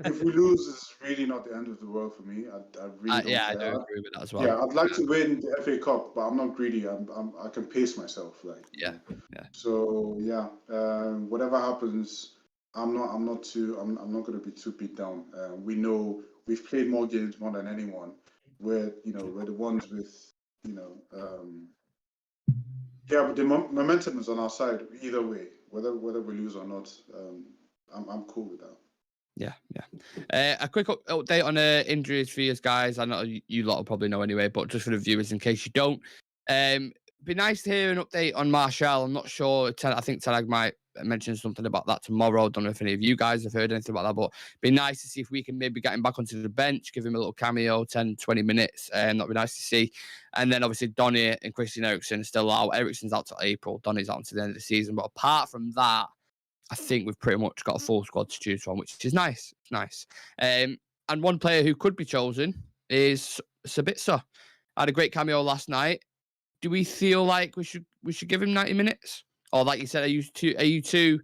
Speaker 3: if we lose, it's really not the end of the world for me. I really don't
Speaker 1: Yeah, I
Speaker 3: care.
Speaker 1: do agree with that as well.
Speaker 3: Yeah, I'd like to win the FA Cup, but I'm not greedy. I can pace myself, like
Speaker 1: Yeah.
Speaker 3: So yeah, whatever happens, I'm not going to be too beat down. We know we've played more games more than anyone. We're the ones with but the momentum is on our side either way, whether we lose or not. I'm cool with that.
Speaker 1: Yeah. A quick update on injuries for you guys. I know you lot will probably know anyway, but just for the viewers in case you don't. Be nice to hear an update on Martial. I'm not sure. I think Tanag might mention something about that tomorrow. Don't know if any of you guys have heard anything about that, but be nice to see if we can maybe get him back onto the bench, give him a little cameo, 10, 20 minutes. That'd be nice to see. And then obviously Donny and Christian Eriksen are still out. Eriksen's out till April. Donny's out until the end of the season. But apart from that, I think we've pretty much got a full squad to choose from, which is nice. It's nice. And one player who could be chosen is Sabitzer. Had a great cameo last night. Do we feel like we should give him 90 minutes? Or like you said, are you too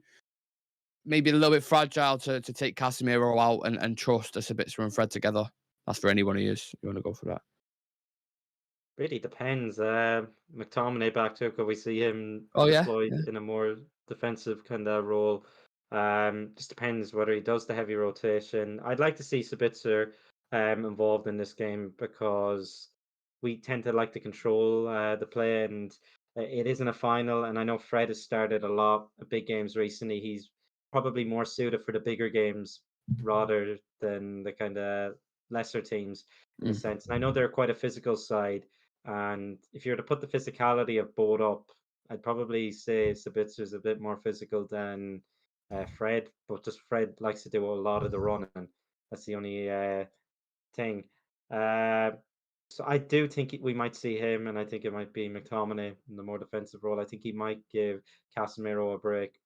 Speaker 1: maybe a little bit fragile to take Casemiro out and trust a Sabitzer and Fred together? That's for anyone who is. You want to go for that?
Speaker 2: Really depends. McTominay back to it. Could we see him
Speaker 1: Oh, yeah?
Speaker 2: deployed in a more defensive kind of role? Just depends whether he does the heavy rotation. I'd like to see Sabitzer involved in this game because we tend to like to control the play, and it isn't a final. And I know Fred has started a lot of big games recently. He's probably more suited for the bigger games rather than the kind of lesser teams in a sense. And I know they're quite a physical side. And if you were to put the physicality of both up, I'd probably say Sabitzer's a bit more physical than Fred, but just Fred likes to do a lot of the running. That's the only thing. Uh, so I do think we might see him, and I think it might be McTominay in the more defensive role. I think he might give Casemiro a break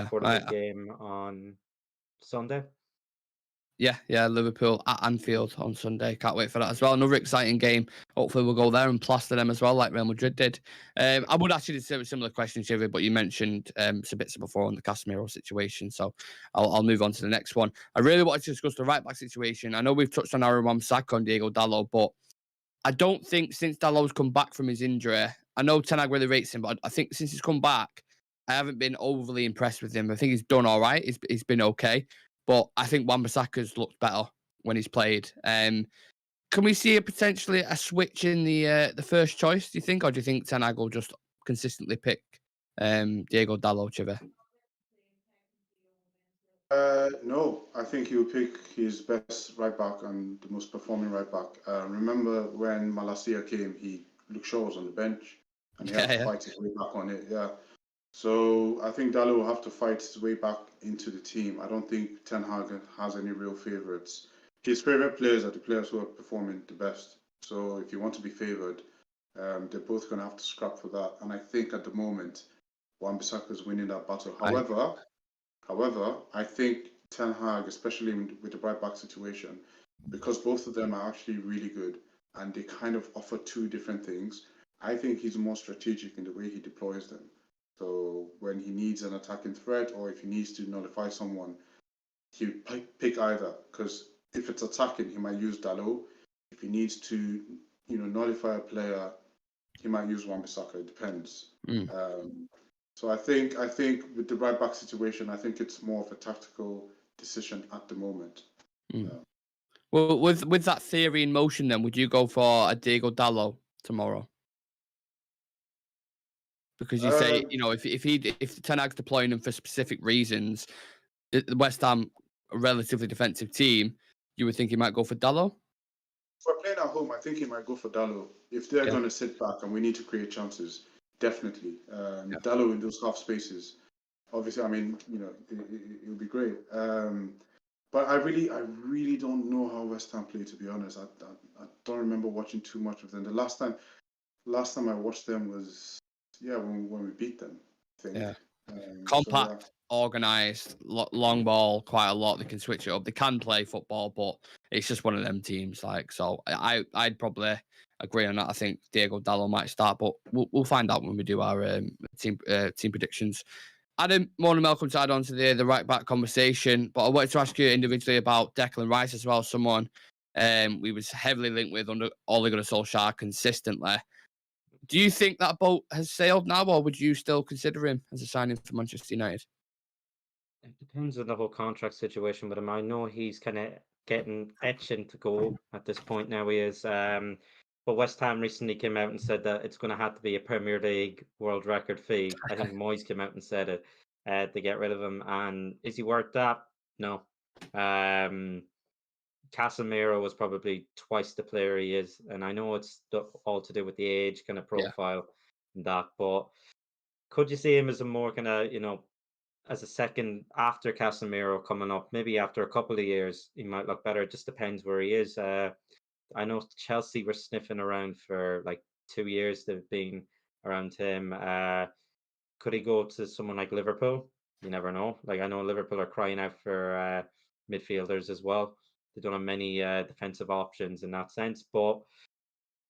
Speaker 2: for the big game on Sunday.
Speaker 1: Yeah, Liverpool at Anfield on Sunday. Can't wait for that as well. Another exciting game. Hopefully we'll go there and plaster them as well, like Real Madrid did. I would actually say a similar question, Shivi, but you mentioned Sabitzer before on the Casemiro situation, so I'll move on to the next one. I really wanted to discuss the right-back situation. I know we've touched on Aaron Wan-Bissaka and Diego Dalot, but I don't think since Dalot's come back from his injury, I know Ten Hag really rates him, but I think since he's come back, I haven't been overly impressed with him. I think he's done all right. He's been okay. But I think Wan-Bissaka's looked better when he's played. Can we see potentially a switch in the first choice, do you think? Or do you think Ten Hag will just consistently pick Diego Dalot, Chive?
Speaker 3: No, I think he'll pick his best right back and the most performing right back. Remember when Malacia came, Luke Shaw was on the bench and he had to fight his way back on it. Yeah. So I think Dalot will have to fight his way back into the team. I don't think Ten Hag has any real favourites. His favourite players are the players who are performing the best. So if you want to be favoured, they're both going to have to scrap for that. And I think at the moment, Wan-Bissaka is winning that battle. However, I think Ten Hag, especially with the right back situation, because both of them are actually really good and they kind of offer two different things, I think he's more strategic in the way he deploys them. So when he needs an attacking threat or if he needs to nullify someone, he'll pick either. Because if it's attacking, he might use Dalot. If he needs to, nullify a player, he might use Wan-Bissaka. It depends. So I think with the right back situation, I think it's more of a tactical decision at the moment.
Speaker 1: Well, with that theory in motion, then would you go for a Diego Dalot tomorrow? Because you say, if Ten Hag's deploying him for specific reasons, the West Ham, a relatively defensive team, you would think he might go for Dalot?
Speaker 3: If we're playing at home, I think he might go for Dalot. If they're
Speaker 1: Yeah.
Speaker 3: going to sit back and we need to create chances, definitely.
Speaker 1: Yeah.
Speaker 3: Dalot in those half spaces. Obviously, I mean, it would be great. But I really don't know how West Ham play, to be honest. I don't remember watching too much of them. The last time I watched them was when we beat them, I think.
Speaker 1: Yeah.
Speaker 3: So,
Speaker 1: Compact, organised, long ball, quite a lot. They can switch it up. They can play football, but it's just one of them teams. Like, so I'd probably agree on that. I think Diego Dalot might start, but we'll find out when we do our team predictions. Adam, more than welcome to add on to the right back conversation. But I wanted to ask you individually about Declan Rice as well. Someone we was heavily linked with under Ole Gunnar Solskjaer consistently. Do you think that boat has sailed now, or would you still consider him as a signing for Manchester United?
Speaker 2: It depends on the whole contract situation with him. I know he's kind of getting etching to go at this point now. He is. But West Ham recently came out and said that it's going to have to be a Premier League world record fee. I think Moyes came out and said it to get rid of him. And is he worth that? No. Casemiro was probably twice the player he is, and I know it's all to do with the age kind of profile and that. But could you see him as a more kind of as a second after Casemiro coming up? Maybe after a couple of years, he might look better. It just depends where he is. I know Chelsea were sniffing around for like 2 years. They've been around him. Could he go to someone like Liverpool? You never know. Like I know Liverpool are crying out for midfielders as well. They don't have many defensive options in that sense. But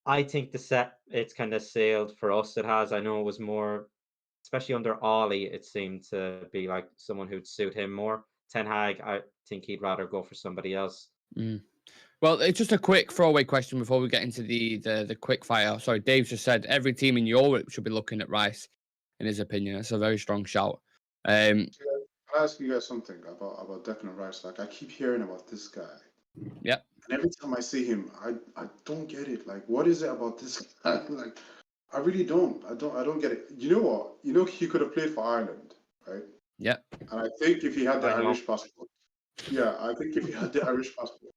Speaker 2: I think it's kind of sailed for us. It has. I know it was more, especially under Ollie, it seemed to be like someone who'd suit him more. Ten Hag, I think he'd rather go for somebody else.
Speaker 1: Well, it's just a quick throwaway question before we get into the quick fire. Sorry, Dave just said every team in Europe should be looking at Rice, in his opinion. That's a very strong shout.
Speaker 3: Can I ask you guys something about Declan Rice? Like I keep hearing about this guy.
Speaker 1: Yeah.
Speaker 3: And every time I see him, I don't get it. Like, what is it about this guy? Like, I really don't. I don't get it. You know what? He could have played for Ireland, right?
Speaker 1: Yeah.
Speaker 3: And I think if he had the
Speaker 2: I know.
Speaker 3: Irish passport, I think if he had the Irish passport,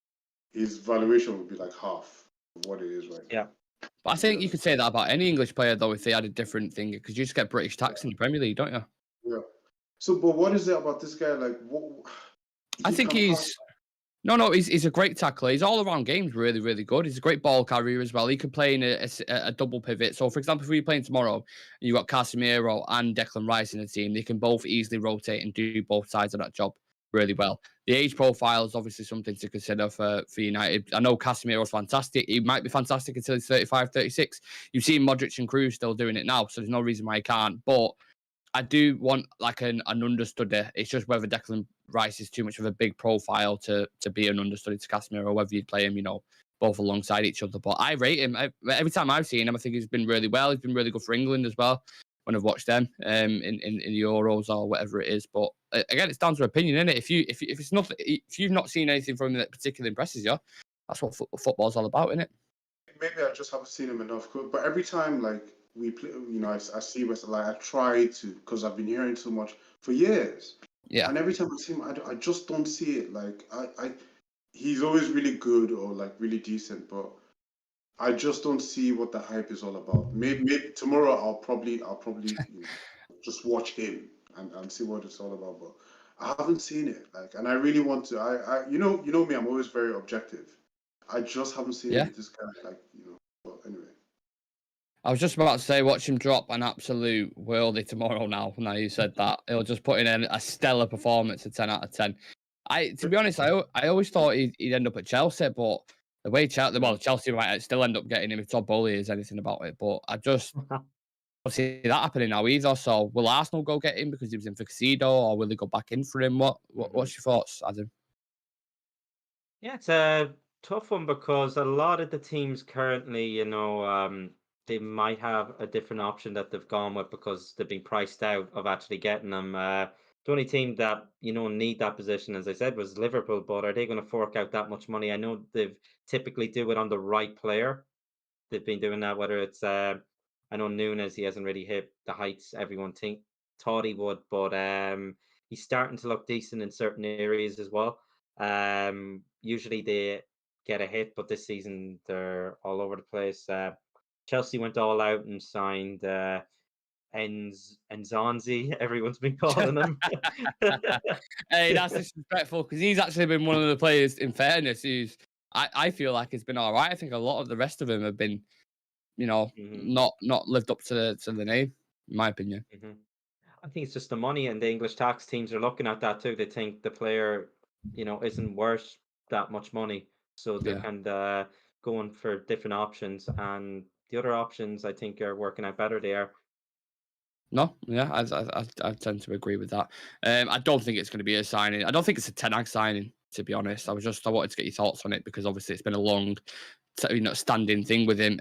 Speaker 3: his valuation would be like half of what it is right now.
Speaker 2: Yeah.
Speaker 1: But I think you could say that about any English player, though, if they had a different thing, because you just get British tax in the Premier League, don't you?
Speaker 3: Yeah. So, but what is it about this guy? Like,
Speaker 1: I think he's a great tackler. He's all around games really, really good. He's a great ball carrier as well. He could play in a double pivot. So, for example, if we're playing tomorrow, and you've got Casemiro and Declan Rice in the team, they can both easily rotate and do both sides of that job really well. The age profile is obviously something to consider for United. I know Casemiro's fantastic. He might be fantastic until he's 35, 36. You've seen Modric and Kroos still doing it now, so there's no reason why he can't. But I do want like an understudy. It's just whether Declan Rice is too much of a big profile to be an understudy to Casemiro, or whether you'd play him, both alongside each other. But I rate him. Every time I've seen him, I think he's been really well. He's been really good for England as well when I've watched them in the Euros or whatever it is. But again, it's down to opinion, isn't it? If it's not, if you've not seen anything from him that particularly impresses you, that's what football's all about, isn't it?
Speaker 3: Maybe I just haven't seen him enough. But every time, like, we play, I see West, like, I try to, because I've been hearing so much for years.
Speaker 1: Yeah.
Speaker 3: And every time I see him, I just don't see it. Like, he's always really good or, like, really decent, but I just don't see what the hype is all about. Maybe tomorrow I'll probably just watch him and see what it's all about. But I haven't seen it. Like, and I really want to. I you know me, I'm always very objective. I just haven't seen it with this guy. Like, But anyway.
Speaker 1: I was just about to say, watch him drop an absolute worldie tomorrow. Now you said that, he'll just put in a stellar performance, a 10 out of 10. To be honest, I always thought he'd end up at Chelsea, but the way Chelsea might still end up getting him if Todd Bowley is anything about it. But I just don't see that happening now either. So will Arsenal go get him because he was in for Casido, or will they go back in for him? What's your thoughts, Adam?
Speaker 2: Yeah, it's a tough one because a lot of the teams currently, they might have a different option that they've gone with because they've been priced out of actually getting them. The only team that need that position, as I said, was Liverpool. But are they going to fork out that much money? I know they've typically do it on the right player. They've been doing that. Whether it's I know Nunes, he hasn't really hit the heights everyone thought he would, but he's starting to look decent in certain areas as well. Usually they get a hit, but this season they're all over the place. Chelsea went all out and signed Enzonzi, everyone's been calling him.
Speaker 1: Hey, that's disrespectful because he's actually been one of the players, in fairness, who's I feel like has been all right. I think a lot of the rest of them have been,
Speaker 2: Mhm,
Speaker 1: not lived up to the name, in my opinion.
Speaker 2: mhm. I think it's just the money, and the English tax teams are looking at that too. They think the player, isn't worth that much money, so they're
Speaker 1: Yeah.
Speaker 2: kind of going for different options, and the other options I think are working out better there.
Speaker 1: No, yeah, I tend to agree with that. I don't think it's going to be a signing. I don't think it's a Ten Hag signing, to be honest. I wanted to get your thoughts on it because obviously it's been a long, standing thing with him.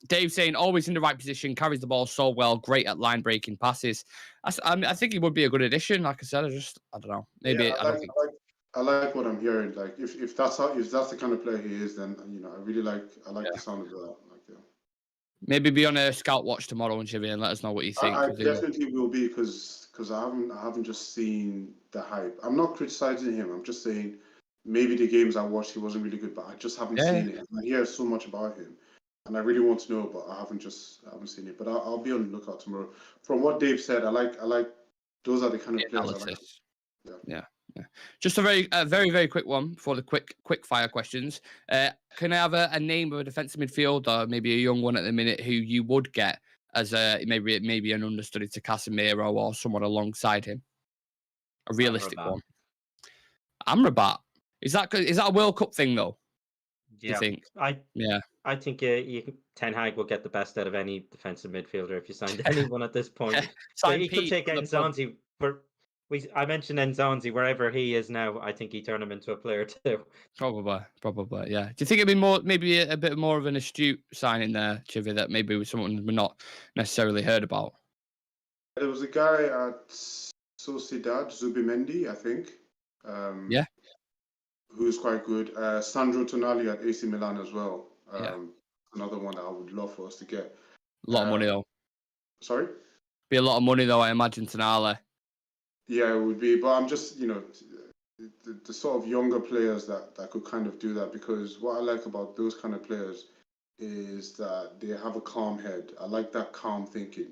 Speaker 1: Dave saying always in the right position, carries the ball so well, great at line breaking passes. I think he would be a good addition. Like I said, I don't know.
Speaker 3: Yeah,
Speaker 1: Maybe I don't think.
Speaker 3: I like what I'm hearing. Like if that's the kind of player he is, then I like the
Speaker 1: Yeah.
Speaker 3: sound of that. Like yeah.
Speaker 1: Maybe be on a scout watch tomorrow and Chivy and let us know what you think.
Speaker 3: I definitely will be because I haven't just seen the hype. I'm not criticizing him. I'm just saying maybe the games I watched he wasn't really good, but I just haven't
Speaker 1: Yeah,
Speaker 3: seen it. I hear so much about him, and I really want to know, but I haven't seen it. But I'll be on the lookout tomorrow. From what Dave said, I like those are the kind
Speaker 1: the
Speaker 3: of players I like.
Speaker 1: analysis.
Speaker 3: Yeah.
Speaker 1: Yeah. Yeah. Just a very, very quick one for the quick fire questions. Can I have a name of a defensive midfielder, maybe a young one at the minute, who you would get as a maybe an understudy to Casemiro or someone alongside him? A realistic
Speaker 2: Amrabat.
Speaker 1: one. Amrabat. Is that a World Cup thing though? Do you
Speaker 2: Yeah,
Speaker 1: think?
Speaker 2: I
Speaker 1: Yeah.
Speaker 2: I think Ten Hag will get the best out of any defensive midfielder if you signed anyone at this point. So
Speaker 1: Sign
Speaker 2: he could
Speaker 1: Pete
Speaker 2: take
Speaker 1: from the pub.
Speaker 2: Enzonzi. I mentioned Enzonzi wherever he is now. I think he turn him into a player too.
Speaker 1: Probably, yeah. Do you think it'd be maybe a bit more of an astute signing there, Chivy, that maybe was someone we're not necessarily heard about?
Speaker 3: There was a guy at Sociedad, Zubimendi, I think,
Speaker 1: Yeah,
Speaker 3: who's quite good. Sandro Tonali at AC Milan as well.
Speaker 1: yeah.
Speaker 3: Another one that I would love for us to get.
Speaker 1: A lot of money
Speaker 3: Um,
Speaker 1: though.
Speaker 3: sorry?
Speaker 1: Be a lot of money though, I imagine, Tonali.
Speaker 3: Yeah, it would be. But I'm just, the sort of younger players that could kind of do that because what I like about those kind of players is that they have a calm head. I like that calm thinking.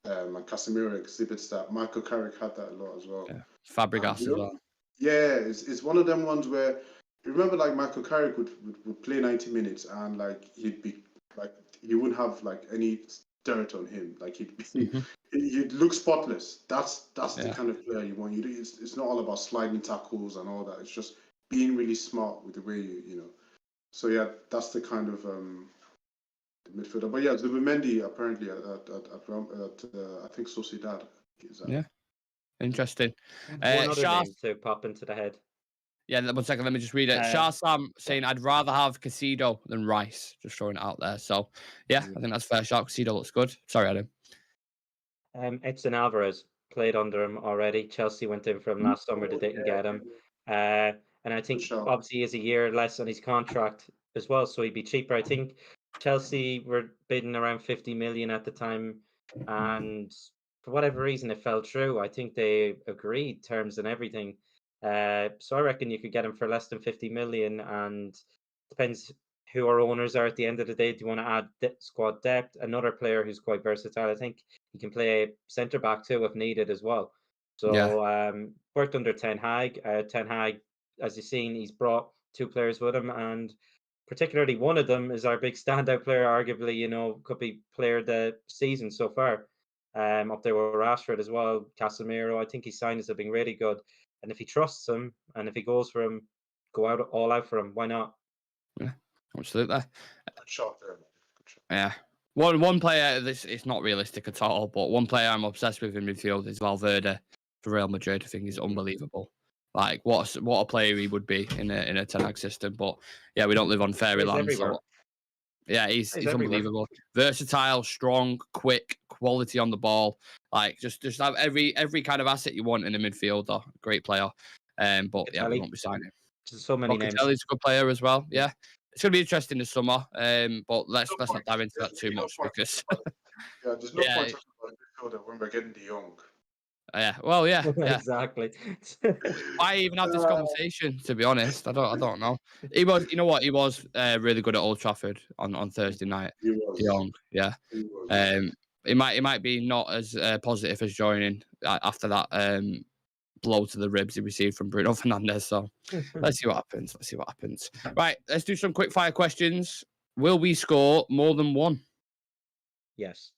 Speaker 3: And Casemiro exhibits that. Michael Carrick had that a lot as well.
Speaker 1: Yeah.
Speaker 3: And
Speaker 1: Fabregas as well.
Speaker 3: yeah, it's one of them ones where you remember like Michael Carrick would play 90 minutes and like he'd be like he wouldn't have like any dirt on him. Like
Speaker 1: Mhm.
Speaker 3: he'd look spotless. That's the
Speaker 1: Yeah.
Speaker 3: kind of player you want. It's not all about sliding tackles and all that. It's just being really smart with the way you. So yeah, that's the kind of midfielder. But yeah, Zubimendi apparently at I think Sociedad is
Speaker 1: Yeah. Interesting.
Speaker 2: One other
Speaker 1: Shah,
Speaker 2: name to pop into the head.
Speaker 1: yeah, 1 second, let me just read it.
Speaker 2: Uh,
Speaker 1: Shah Sam saying I'd rather have Casido than Rice. Just throwing it out there. So yeah, I think that's fair shot. Casido looks good. Sorry, Adam.
Speaker 2: Edson Alvarez played under him already. Chelsea went in for him last summer. They didn't get him. And I think
Speaker 3: shout.
Speaker 2: obviously he has a year less on his contract as well, so he'd be cheaper. I think Chelsea were bidding around 50 million at the time, and for whatever reason it fell through. I think they agreed terms and everything. So I reckon you could get him for less than 50 million, and depends who our owners are at the end of the day. Do you want to add squad depth? Another player who's quite versatile. I think he can play centre back too if needed as well.
Speaker 1: Yeah.
Speaker 2: So worked under Ten Hag. Ten Hag, as you've seen, he's brought two players with him, and particularly one of them is our big standout player. Arguably, could be player of the season so far. Up there with Rashford as well, Casemiro. I think his signings have been really good, and if he trusts him and if he goes for him, go out all out for him. Why not?
Speaker 1: Yeah. Absolutely.
Speaker 3: Good shot there. Good shot.
Speaker 1: Yeah. One player, this it's not realistic at all, but one player I'm obsessed with in midfield is Valverde for Real Madrid. I think he's unbelievable. Like what a player he would be in a Ten Hag system. But yeah, we don't live on fairyland,
Speaker 2: everywhere.
Speaker 1: so yeah, he's
Speaker 2: everywhere.
Speaker 1: unbelievable. Versatile, strong, quick, quality on the ball. Like just have every kind of asset you want in a midfielder. Great player. But yeah, we won't be signing.
Speaker 2: There's so many names.
Speaker 1: Locatelli's a good player as well. Yeah. It's going to be interesting this summer, but let's not dive into that too much because
Speaker 3: Yeah, there's no point talking about midfielder when we're getting the young.
Speaker 1: Yeah. Well, yeah.
Speaker 2: Exactly.
Speaker 1: Why even have this conversation? To be honest, I don't know. He was, you know what? He was really good at Old Trafford on Thursday night.
Speaker 3: He was.
Speaker 1: Young, yeah.
Speaker 3: He was.
Speaker 1: It might be not as positive as joining after that blow to the ribs he received from Bruno Fernandes. So let's see what happens. Right, let's do some quick fire questions. Will we score more than one?
Speaker 2: Yes.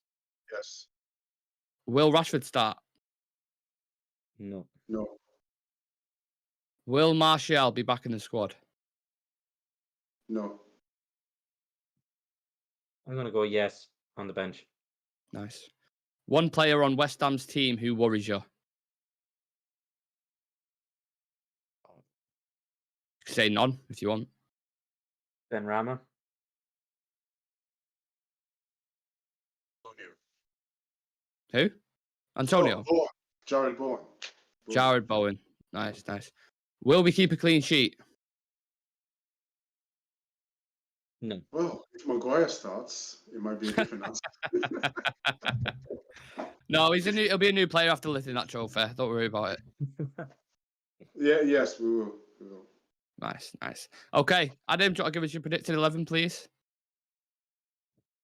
Speaker 3: Yes.
Speaker 1: Will Rashford start?
Speaker 2: No.
Speaker 3: No.
Speaker 1: Will Martial be back in the squad?
Speaker 3: No.
Speaker 2: I'm going to go yes on the bench.
Speaker 1: Nice. One player on West Ham's team who worries you? You can say none if you want.
Speaker 2: Ben Rama.
Speaker 1: Who? Antonio?
Speaker 3: Oh, Bowen. Jared Bowen.
Speaker 1: Jared Bowen. Nice. Will we keep a clean sheet?
Speaker 2: No.
Speaker 3: Well, if Maguire starts, it might be a different answer.
Speaker 1: No, he'll be a new player after lifting that trophy. Don't worry about it.
Speaker 3: Yes, we will.
Speaker 1: Nice. Okay, Adam, do you want to give us your predicted 11, please?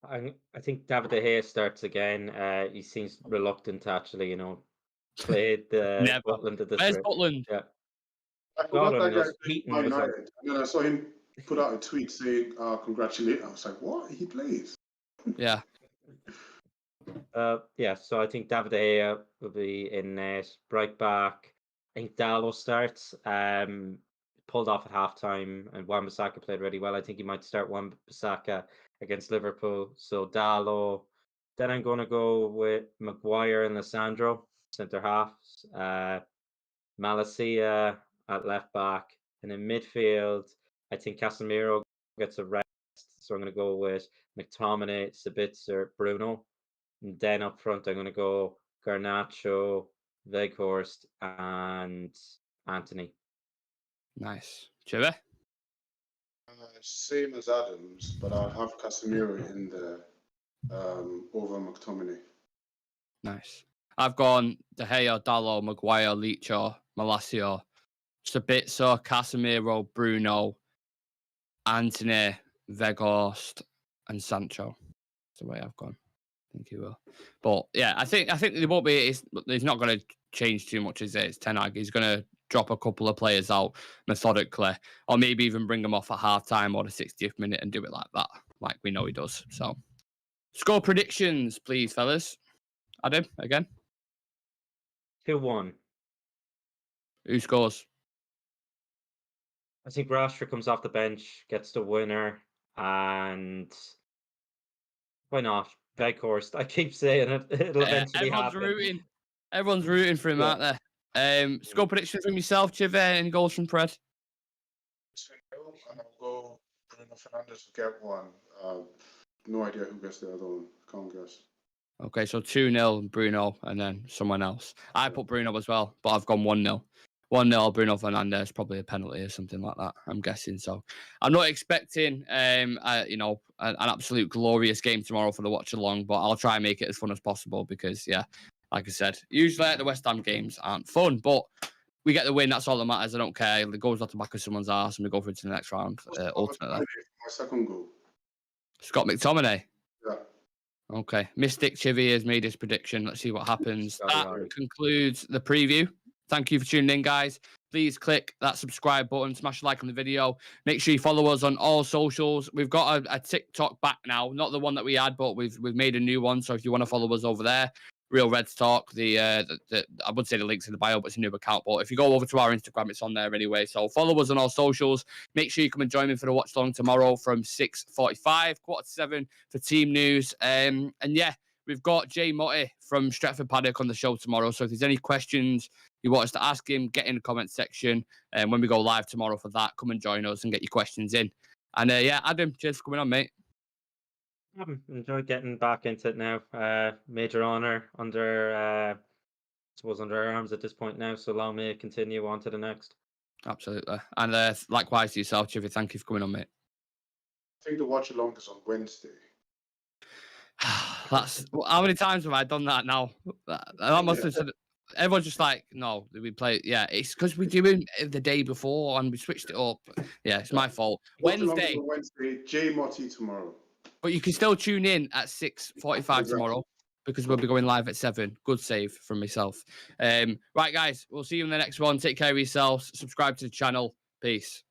Speaker 2: I think David De Gea starts again. He seems reluctant to actually, play the Butland at this
Speaker 1: Where's
Speaker 2: rate.
Speaker 1: Butland?
Speaker 2: Yeah.
Speaker 3: I forgot
Speaker 2: God
Speaker 3: that
Speaker 2: only
Speaker 3: guy
Speaker 2: knows.
Speaker 3: played
Speaker 2: Heaton
Speaker 3: for
Speaker 2: was
Speaker 3: United. And then I saw him put out a tweet saying, congratulate. I was like, what? He plays?
Speaker 1: Yeah.
Speaker 2: So I think David De Gea will be in net. Right back. I think Dallo starts. Pulled off at halftime, and Wan-Bissaka played really well. I think he might start Wan-Bissaka against Liverpool. So Dallo. Then I'm going to go with Maguire and Lissandro, centre halves. Malacia at left back. And in midfield, I think Casemiro gets a rest. So I'm going to go with McTominay, Sabitzer, Bruno. And then up front, I'm going to go Garnacho, Weghorst, and Anthony.
Speaker 1: Nice. Chive?
Speaker 3: Same as Adams, but I'll have Casemiro in there over McTominay.
Speaker 1: Nice. I've gone De Gea, Dallo, Maguire, Licho, Malacia, Sabitzer, Casemiro, Bruno, Anthony, Weghorst, and Sancho. That's the way I've gone. I think he will. But yeah, I think there won't be. He's not going to change too much, is it? It's Ten Hag. He's going to drop a couple of players out methodically, or maybe even bring them off at half time or the 60th minute and do it like that, like we know he does. So, score predictions, please, fellas. Adam, again.
Speaker 2: 2-1.
Speaker 1: Who scores?
Speaker 2: I think Rashford comes off the bench, gets the winner, and why not? Weghorst. I keep saying it. It'll eventually happen.
Speaker 1: Everyone's rooting for him, aren't they? Score predictions from yourself, Chive, and goals from Pred.
Speaker 3: And I'll go Bruno Fernandes to get one. No idea who gets the other one. Can't guess.
Speaker 1: Okay, so 2-0 Bruno and then someone else. I put Bruno as well, but I've gone 1-0. 1-0 Bruno Fernandes, probably a penalty or something like that, I'm guessing. So I'm not expecting, an absolute glorious game tomorrow for the watch along, but I'll try and make it as fun as possible because, yeah, like I said, usually the West Ham games aren't fun, but we get the win. That's all that matters. I don't care. It goes off the back of someone's arse and we go through to the next round, ultimately.
Speaker 3: My second goal.
Speaker 1: Scott McTominay.
Speaker 3: Yeah.
Speaker 1: Okay. Mystic Chivy has made his prediction. Let's see what happens. That concludes the preview. Thank you for tuning in, guys. Please click that subscribe button, smash a like on the video. Make sure you follow us on all socials. We've got a TikTok back now, not the one that we had, but we've made a new one. So if you want to follow us over there, Real Reds Talk. I would say the link's in the bio, but it's a new account. But if you go over to our Instagram, it's on there anyway. So follow us on all socials. Make sure you come and join me for the watch along tomorrow from 6:45, 6:45 for team news. And yeah, we've got Jay Motti from Stretford Paddock on the show tomorrow. So if there's any questions you want us to ask him, get in the comment section. And when we go live tomorrow for that, come and join us and get your questions in. And yeah, Adam, cheers for coming on, mate.
Speaker 2: Enjoyed getting back into it now. Major honor under our arms at this point now. So allow me to continue on to the next.
Speaker 1: Absolutely. And likewise to yourself, Chivy. Thank you for coming on, mate.
Speaker 3: I think the watch along is on Wednesday.
Speaker 1: That's how many times have I done that now? That must have said everyone's just like, no, we play. Yeah, it's because we're doing the day before and we switched it up. Yeah, it's my fault. Wednesday.
Speaker 3: J Motti tomorrow.
Speaker 1: But you can still tune in at 6:45 tomorrow because we'll be going live at 7. Good save from myself. Right, guys, we'll see you in the next one. Take care of yourselves. Subscribe to the channel. Peace.